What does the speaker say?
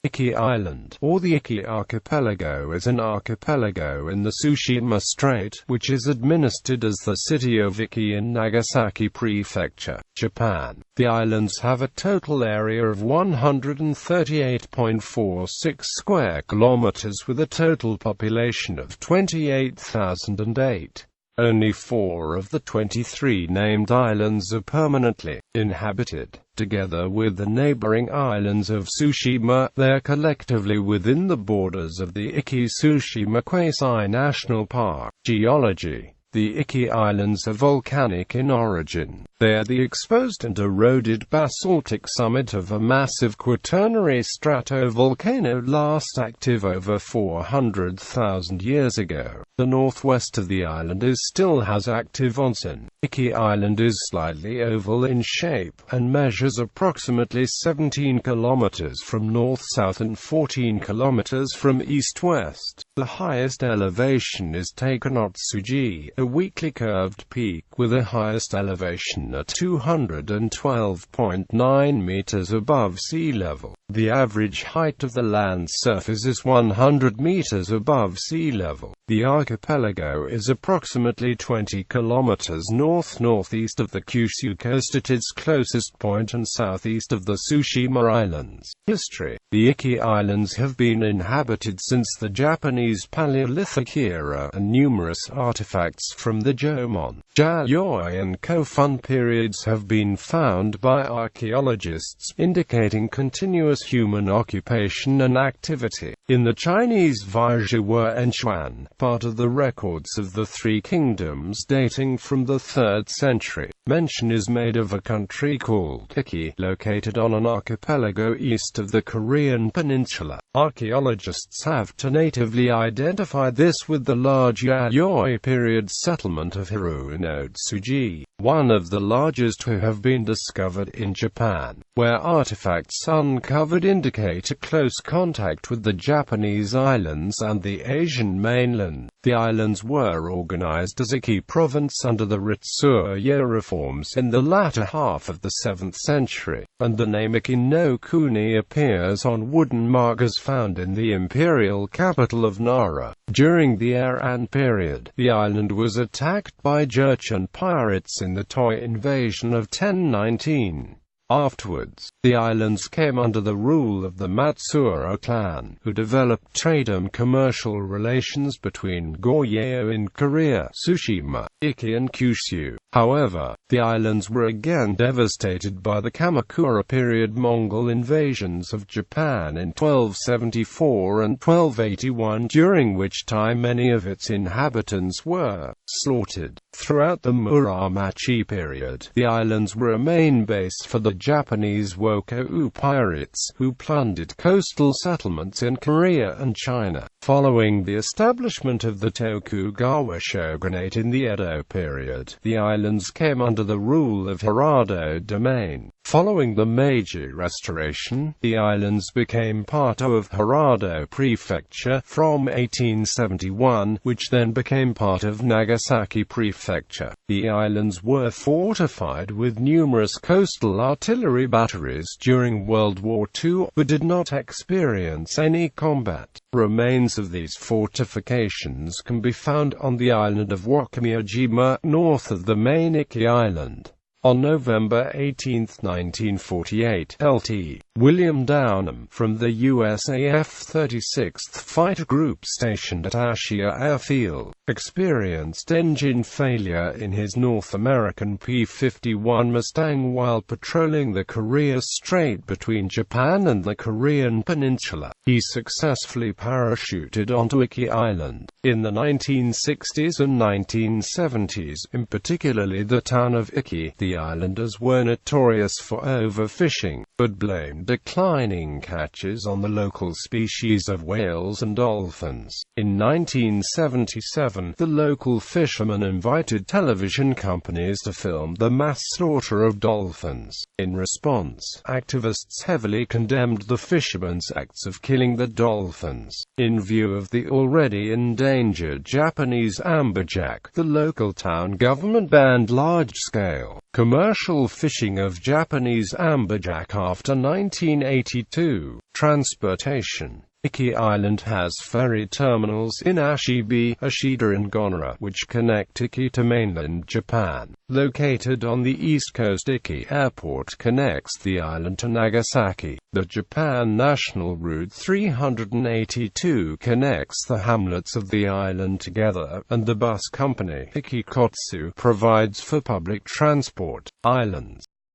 Iki Island, or the Iki Archipelago, is an archipelago in the Tsushima Strait, which is administered as the city of Iki in Nagasaki Prefecture, Japan. The islands have a total area of 138.46 square kilometers with a total population of 28,008. Only 4 of the 23 named islands are permanently inhabited. Together with the neighboring islands of Tsushima, they are collectively within the borders of the Iki Tsushima Quasi-National Park. Geology. The Iki Islands are volcanic in origin. They are the exposed and eroded basaltic summit of a massive quaternary stratovolcano last active over 400,000 years ago. The northwest of the island still has active onsen. Iki Island is slightly oval in shape, and measures approximately 17 kilometers from north-south and 14 kilometers from east-west. The highest elevation is Takenotsuji, a weakly curved peak with the highest elevation at 212.9 meters above sea level. The average height of the land surface is 100 meters above sea level. The archipelago is approximately 20 kilometers north-northeast of the Kyushu coast at its closest point and southeast of the Tsushima Islands. History. The Iki Islands have been inhabited since the Japanese Paleolithic era, and numerous artifacts from the Jomon, Yayoi and Kofun periods have been found by archaeologists, indicating continuous human occupation and activity. In the Chinese Vaizhuo Enchuan, part of the records of the Three Kingdoms dating from the 3rd century, mention is made of a country called Iki, located on an archipelago east of the Korean peninsula. Archaeologists have tentatively identified this with the large Yayoi period settlement of Hironotsuji, one of the largest to have been discovered in Japan, where artifacts uncovered indicate a close contact with the Japanese islands and the Asian mainland. The islands were organized as Iki province under the Ritsuya reforms in the latter half of the 7th century, and the name Iki no Kuni appears on wooden markers found in the imperial capital of Nara. During the Heian period, the island was attacked by Jurchen pirates in the Toei invasion of 1019. Afterwards, the islands came under the rule of the Matsuura clan, who developed trade and commercial relations between Goryeo in Korea, Tsushima, Iki and Kyushu. However, the islands were again devastated by the Kamakura period Mongol invasions of Japan in 1274 and 1281, during which time many of its inhabitants were slaughtered. Throughout the Muromachi period, the islands were a main base for the Japanese Wokou pirates, who plundered coastal settlements in Korea and China. Following the establishment of the Tokugawa shogunate in the Edo period, the islands came under the rule of Hirado domain. Following the Meiji Restoration, the islands became part of Hirado Prefecture from 1871, which then became part of Nagasaki Prefecture. The islands were fortified with numerous coastal artillery batteries during World War II, but did not experience any combat. Remains of these fortifications can be found on the island of Wakamiyajima, north of the main Iki Island. On November 18, 1948, Lt. William Downham, from the USAF 36th Fighter Group stationed at Ashia Airfield, experienced engine failure in his North American P-51 Mustang while patrolling the Korea Strait between Japan and the Korean peninsula. He successfully parachuted onto Iki Island. In the 1960s and 1970s, in particularly the town of Iki, the islanders were notorious for overfishing, but blamed declining catches on the local species of whales and dolphins. In 1977, the local fishermen invited television companies to film the mass slaughter of dolphins. In response, activists heavily condemned the fishermen's acts of killing the dolphins. In view of the already endangered Japanese amberjack, the local town government banned large-scale Commercial fishing of Japanese amberjack after 1982. Transportation. Iki Island has ferry terminals in Ashibi, Ashida and Gonara, which connect Iki to mainland Japan. Located on the east coast, Iki Airport connects the island to Nagasaki. The Japan National Route 382 connects the hamlets of the island together, and the bus company Iki Kotsu provides for public transport. Islands.